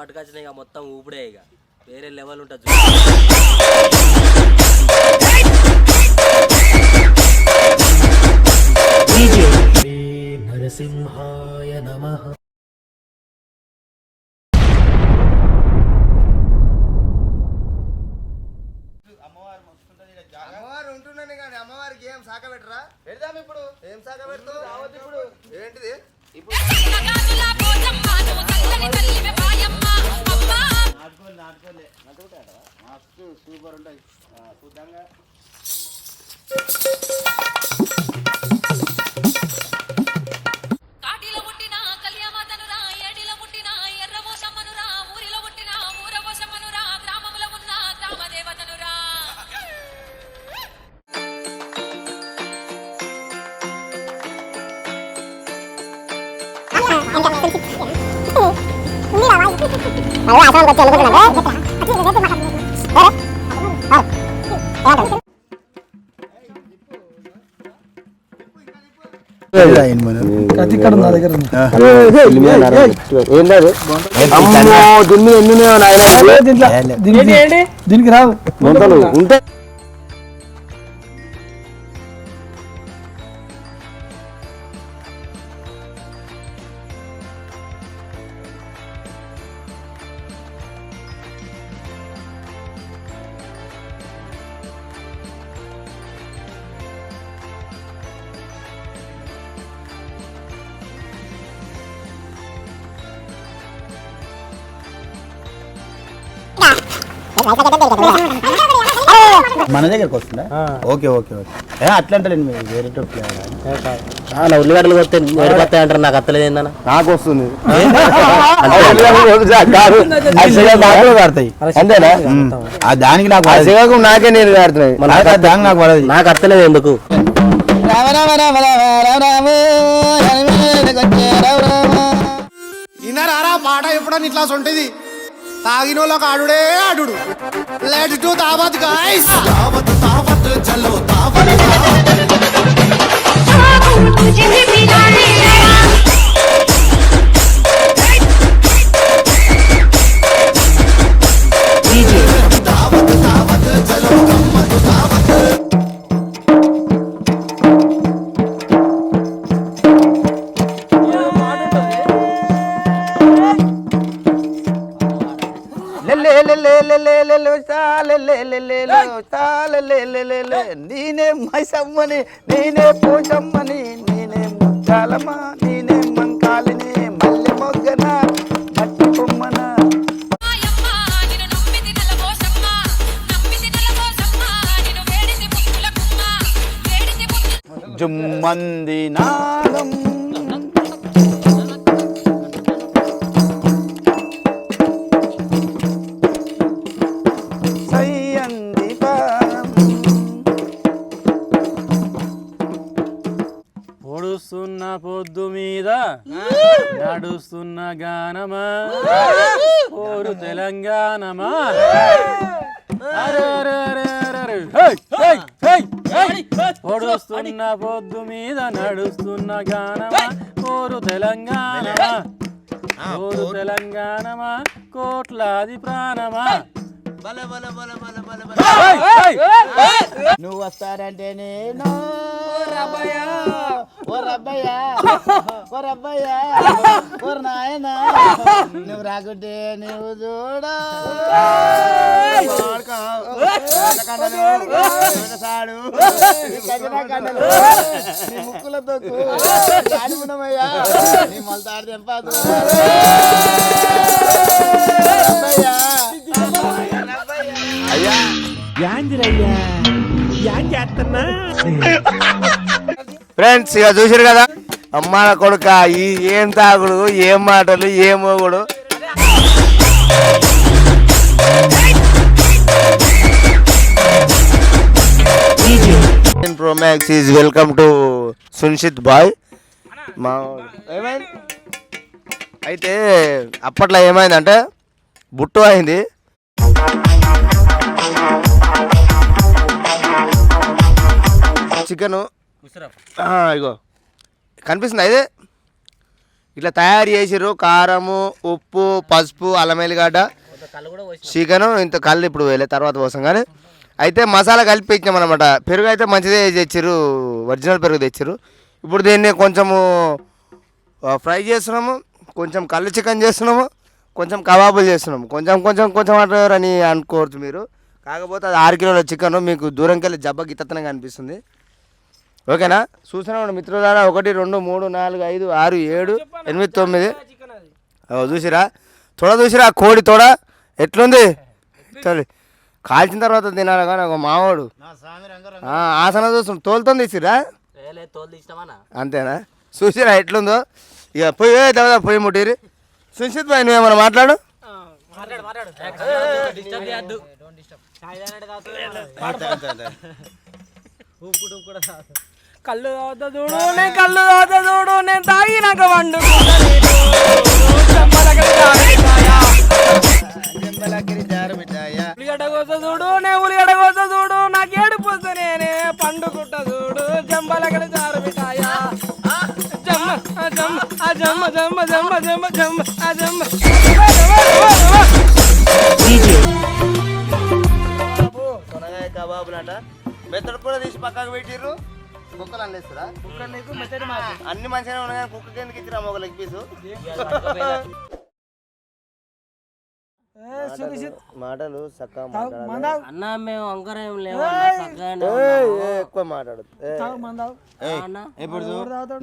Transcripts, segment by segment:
పట్టుకొచ్చినా ఇక మొత్తం ఊపిడే ఇక వేరే లెవెల్ ఉంటుంది. నరసింహాయ నమః. అమ్మవారు ఉంటున్నాను కానీ అమ్మవారికి ఏం శాఖ పెట్టరా? పెడదాం ఇప్పుడు. ఏం శాఖ పెడతావు? రావద్దు ఇప్పుడు. ఏంటిది ఇప్పుడు? మస్తు సూపర్ ఉంటాయి చూద్దాంగా. దీనికి రావు ఉంటే మన దగ్గరకు వస్తుందా? Okay okay okay. అట్లా అంటే వేరే ఉల్లిగడ్డలు కొత్తే వస్తాయి అంటారు. నాకు అత్తలేదు ఏందన్న, నాకు వస్తుంది. అంతేనా? దానికి నాకు నాకే నేను కాడుతున్నాయి. దానికి నాకు పడదు. నాకు అత్తలేదు ఎందుకు. ఇన్నారా పాట ఎప్పుడని ఇట్లా ఉంటుంది. తాగిన వాళ్ళకి ఆడుడే ఆడు. లెట్స్ డు దావత్ గైస్. దావత్ దావత్ చలో దావత్. దావత్ దావత్ చలో గమ్మత్ దావత్. నేనే మైసమ్మని, నేనే పోషమ్మని, నేనే ముచ్చాలమ్మా, నేనే మంకాలిని, మల్లె మొగ్గన మట్టి కొమ్మన. జుమ్మంది నాగం పొడుస్తున్న పొద్దు మీద నడుస్తున్న గానమా ఓరు తెలంగాణమా. పొడుస్తున్న పొద్దు మీద నడుస్తున్న గానమా ఓరు తెలంగాణమా, ఓరు తెలంగాణమా, కోట్లాది ప్రాణమా. నువ్వు వస్తారంటే నేను రబ్బయ్యా, ఓ రబ్బయ్యా, ఓ రబ్బయ్యా, ఓ నాయన. నువ్వు రాకుంటే నువ్వు చూడా ముక్కుల తొక్కు ఉన్నామయ్యా. నీ మొలతాడు తెంపాదు ఫ్రెండ్స్. ఇక చూసారు కదా అమ్మాల కొడుక ఈ ఏం తాగుడు, ఏం మాటలు, ఏం మోగుడు. Pro max is welcome to సున్షిత్ బాయ్. మా ఏమైంది అయితే అప్పట్లో ఏమైందంటే బుట్టు అయింది. చికెను ఇగో కనిపిస్తుంది అయితే ఇట్లా తయారు చేసిర్రు. కారము, ఉప్పు, పసుపు, అల్లం ఎల్లిగడ్డ, చికెను, ఇంత కళ్ళు ఇప్పుడు వేలే తర్వాత కోసం. కానీ అయితే మసాలా కలిపి ఇచ్చాం అనమాట. పెరుగు అయితే మంచిదే తెచ్చిర్రు, ఒరిజినల్ పెరుగు తెచ్చిర్రు. ఇప్పుడు దీన్ని కొంచెము ఫ్రై చేస్తున్నాము, కొంచెం కళ్ళు చికెన్ చేస్తున్నాము, కొంచెం కబాబులు చేస్తున్నాము. కొంచెం కొంచెం కొంచెం అంటారు అని అనుకోవచ్చు మీరు. కాకపోతే అది 6 కిలోల చికెన్ మీకు దూరంకి వెళ్ళి జబ్బ గిత్తనంగా అనిపిస్తుంది. ఓకేనా? చూసినా మిత్రులారా, 1 2 3 4 5 6 7 8 9 చూసిరా చూసిరా కోడి తోడ ఎట్లుంది. కాల్చిన తర్వాత తినాలి. కానీ ఒక మావాడు ఆసన చూస్తున్నాం, తోలుతో తీసిరా అంతేనా? చూసిరా ఎట్లుందో. ఇక పొయ్యి దాదా పొయ్యి ముట్టిరి. సుశీత్ భాయ్ నువ్వేమన్నా మాట్లాడు. కళ్ళు తాగుతా చూడు, నేను కళ్ళు తాగుతా చూడు, నేను తాగినాక వండు ఉలిగడ్డ కోస చూడు, నేను ఉలిగడ్డ కోస చూడు, నాకు ఏడుపు వస్తే నేనే పండుకుంటా చూడు, జంబలగడ జారు మిఠాయా జమ్మ జమ్మ జమ్మ జమ్మ జమ్మ జమ్మ సొనగాయ కబాబులట. మెత్తడు కూడా తీసి పక్కకు పెట్టిర్రు. కుక్కలు అల్లేస్తారా? అన్ని మంచిగానే ఉన్నాయి కానీ కుక్కకి ఎందుకు ఇచ్చిరా ఒక లెగ్ పీసు? మాటలు చక్కగా అన్న మేము అంకరం లేవు ఎక్కువ మాట్లాడదు. ఇప్పుడు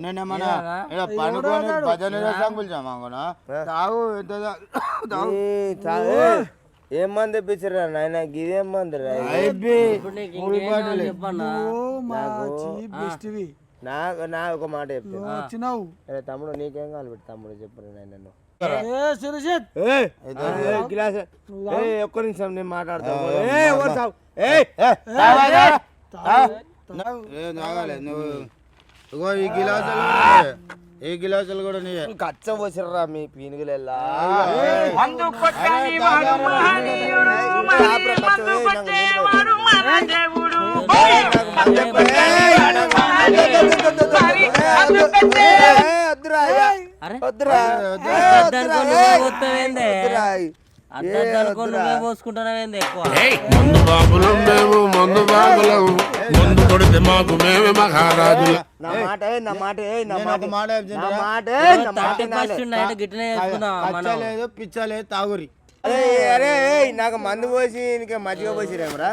నేనేమన్నా పండుకొని భజన తాగు ఏం మంది తెప్పించారా నాయన? గిదేం మంది నాకు నా ఒక మాట చెప్తాను. తమ్ముడు నీకేం కావాలి పెట్టి తమ్ముడు చెప్పరు నేను ఒక్క నిమిషం నేను మాట్లాడతాను. ఈ గిలాసులు కూడా నీవే. కచ్చ పోసిర్రా మీ పీనుగులెల్లా. మందు బాబులం మేము, మందు బాబులం, మందు కొడితే మాకు మేమే మహారాజులు. లేదు పిచ్చలేదు తాగురి. అరే నాకు మందు పోసి ఇంకా మజ్జిగ పోసిరేమరా?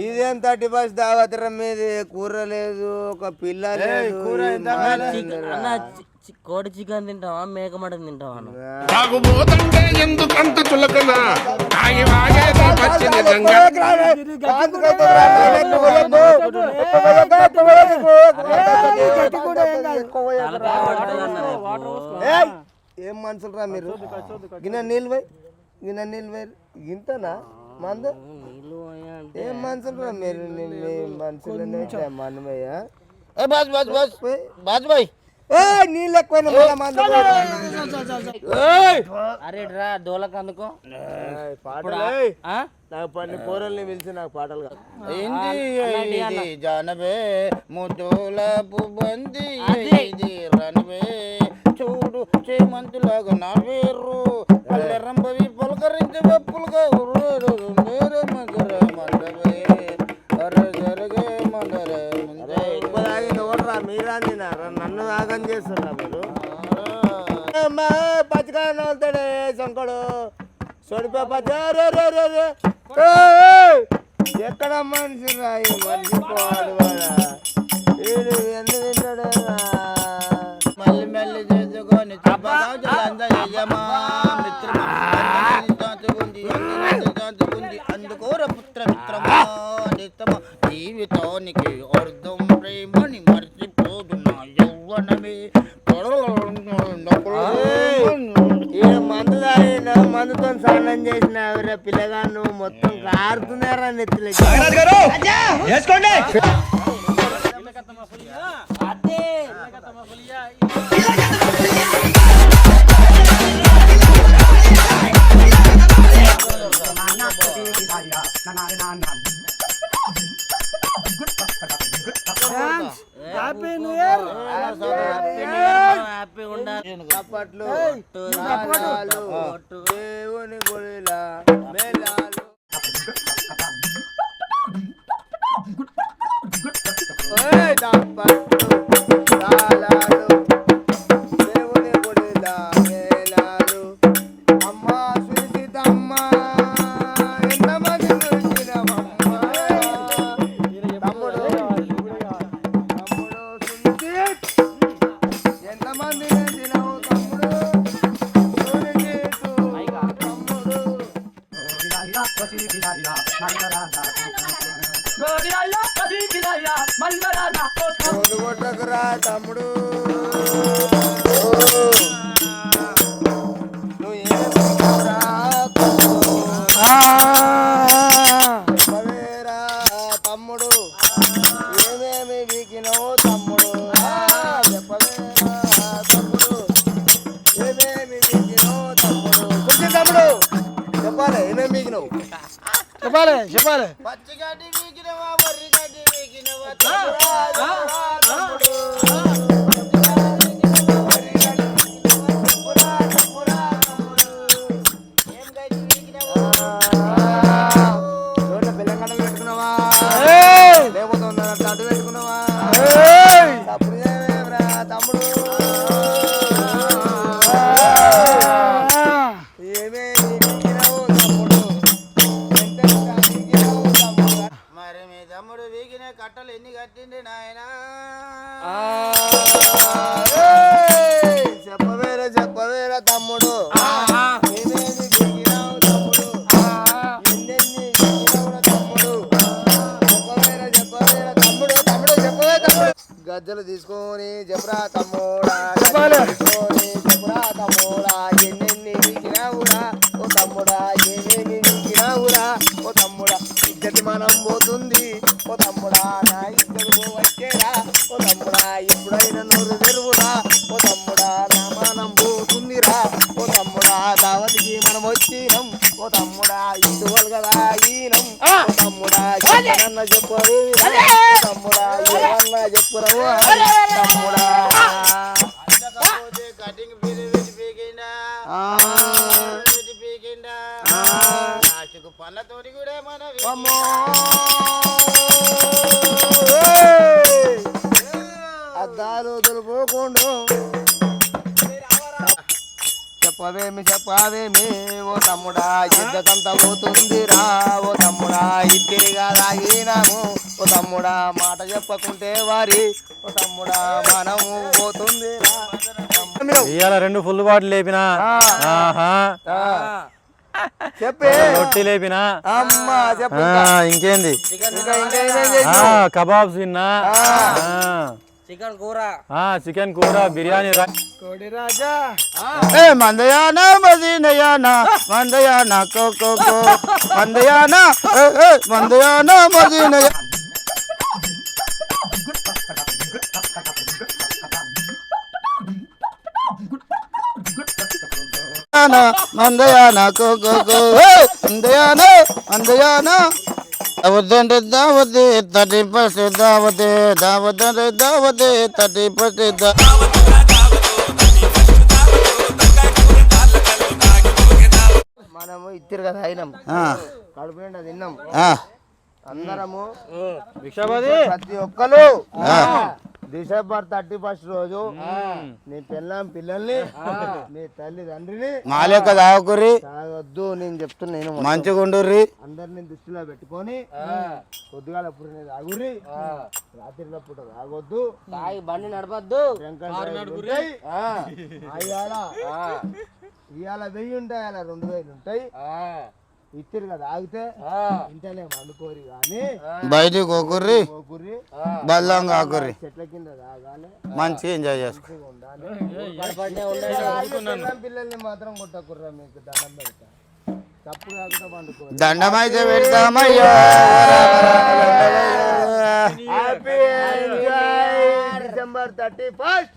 ఇదేం 30 దావతరం మీద కూర లేదు, ఒక పిల్ల లేదు. కోడి చికెన్ తింటావా, మేక మటన్ తింటావా? తాగుబోతంటే ఎందుకంత చులకన? తాగి ఏం మనుషులు రా మీరు? గిన్నె నీళ్ళు గింతనా మందు? ఏం మనుషులు రా మీరు? మనుషులు మనమయ్యా బాజ్బాయ్ నీళ్ళు ఎక్కువైనా మందు. అరే రా డోలకు అందుకో పాటలు నాకు పని కూరల్ని పిలిచి నాకు పాటలు ఏంటి జానవే ముద్దుల బంది రనవే చూడు చేమంతులాగా నా వేరు రంబవి పలకరించి పులుగా మీరా నన్ను ఆగం చేస్తున్నా మీరు. పచ్చికాయ నవ్వుతాడే శంకడు సొడిపే ఎక్కడ మనిషి రాయి మనిషి పోవాలి వీడు ఎందుకు తింటాడు? మళ్ళీ మళ్ళీ చేసుకొని అందుకోర పుత్ర మిత్రమా జీవితానికి అర్థం ప్రేమని మర్చిపోదు నా యవ్వనమే. మందు తాగిన మందుతో స్నానం చేసిన పిల్లగా నువ్వు మొత్తం కారుతున్నారా నెత్తులు. నా హ్యాపీ న్యూ ఇయర్. హ్యాపీగా ఉండాలి. చప్పట్లు తాళాలు, దేవుని గుడిలా మేళాలు. ఓయ్ చప్పట్లు తాళాలు, దేవుని గుడిలా మేళాలు. అమ్మ సునీతమ్మ ఎంతమంది దొరికినవమ్మ. తమ్ముడు సునీత్ ఎంతమంది తినవు తమ్ముడు. సునీత్ తమ్ముడు కోడు కొట్టకురా తమ్ముడు. నువ్వు ఏమేరా తమ్ముడు. చెప్పవేరా తమ్ముడు ఏమేమి వీకినవు తమ్ముడు. చెప్పవేరా తమ్ముడు ఏమేమి వీకినవు తమ్ముడు. కొంచెం తమ్ముడు చెప్పాలి ఏమేమి వీకినవు. చెప్పాలి పచ్చిగడ్డి వీకినవా వరి గడ్డి వీకినవా తమ్ముడు. బెల్లంగడ్డలు పెట్టుకున్నావా లేకపోతే అడ్డు పెట్టుకున్నావా. తప్పుడు ఏమేమిరా తమ్ముడు. ఏమేమి వీకినవు తమ్ముడు. మరి మీ తమ్ముడు వీకిన కట్టలు ఎన్ని కట్టిండి నాయనా. చెప్పవేరా తమ్ముడు ఏమేమి వీకినావు తమ్ముడు. ఎన్నెన్ని వీకినావురా తమ్ముడు. చెప్పవేరా తమ్ముడు. చెప్పవే తమ్ముడు. గజ్జలు తీసుకొని చెప్పరా తమ్ముడా. తీసుకొని చెప్పరా తమ్ముడా. ఎన్నెన్ని వీకినావురా ఓ తమ్ముడా. ఏమేమి వీకినావురా ఓ తమ్ముడా. ఇద్దటి మనం పోతుంది ఓ తమ్ముడా. నా ఇద్దరు వచ్చేరా ఓ తమ్ముడా. ఎప్పుడైనా నోరు తెరువురా ఓ తమ్ముడా. నా మనం పోతుందిరా ఓ తమ్ముడా. దావతికి మనం వచ్చినాం ఓ తమ్ముడా. ఇటువల్ కదా ఈనం ఓ తమ్ముడా. చెప్పనన్న చెప్పరు తమ్ముడా. ఏమన్నా చెప్పురావు తమ్ముడా. కటింగ్ పీకిండా పీకిండా నాచుకు పళ్ళతోటి కూడా మన అద్దాలు దులుపుకుండు. చెప్పవేమి ఓ తమ్ముడా. ఇద్దకంతా పోతుందిరా ఓ తమ్ముడా. ఇద్దరిగా తాగినాము ఓ తమ్ముడా. మాట చెప్పకుంటే వారి ఓ తమ్ముడా మనము పోతుందిరా. ఇవాళ 2 ఫుల్ బాటిల్ లేపినా. చెప్పే రొట్టి లేపినా. అమ్మా చెప్పు ఇంకేంది ఇంకా కబాబ్స్ విన్నా. చికెన్ కూర, చికెన్ కూర, బిర్యానీ. కోడి రాజా మందయానా మదీనయానా మందయానా కోకో మందయానా మందయానా మదీనయా. మందయానా కోకో మందయానా మందయానా. దావతే దావతే 30% దావతే దావతే దావతే 30%. మనము ఇద్దరు కదా అయినాం కడుపు నిండా తిన్నాం అందరము. ప్రతి ఒక్కరు డిసెంబర్ 31 రోజు నీ పిల్లల్ని నీ తల్లిదండ్రిని మా లెక్క తాగకుర్రి తాగొద్దు. నేను చెప్తున్నా మంచిగా ఉండుర్రి. అందరిని దృష్టిలో పెట్టుకొని పొద్దుగాల ఎప్పుడు తాగుర్రి. రాత్రిలో పూట తాగొద్దు. తాగి బండి నడపద్దు. ఇవాళ 1000 ఉంటాయి అలా 2000 ఉంటాయి. ఇద్దరు కదా ఆగితే ఇంటనే వండుకోరి కానీ బయటికి కోకుర్రి బల్లంగా ఆకుర్రి. చెట్ల కింద తాగాలి. మంచిగా ఎంజాయ్ చేసుకుని పిల్లల్ని మాత్రం కొట్టకుర్రా. మీకు దండం పెడతా. తప్పు కాకుండా వండుకో. దండం అయితే పెడతామయ్యా. Happy December 31.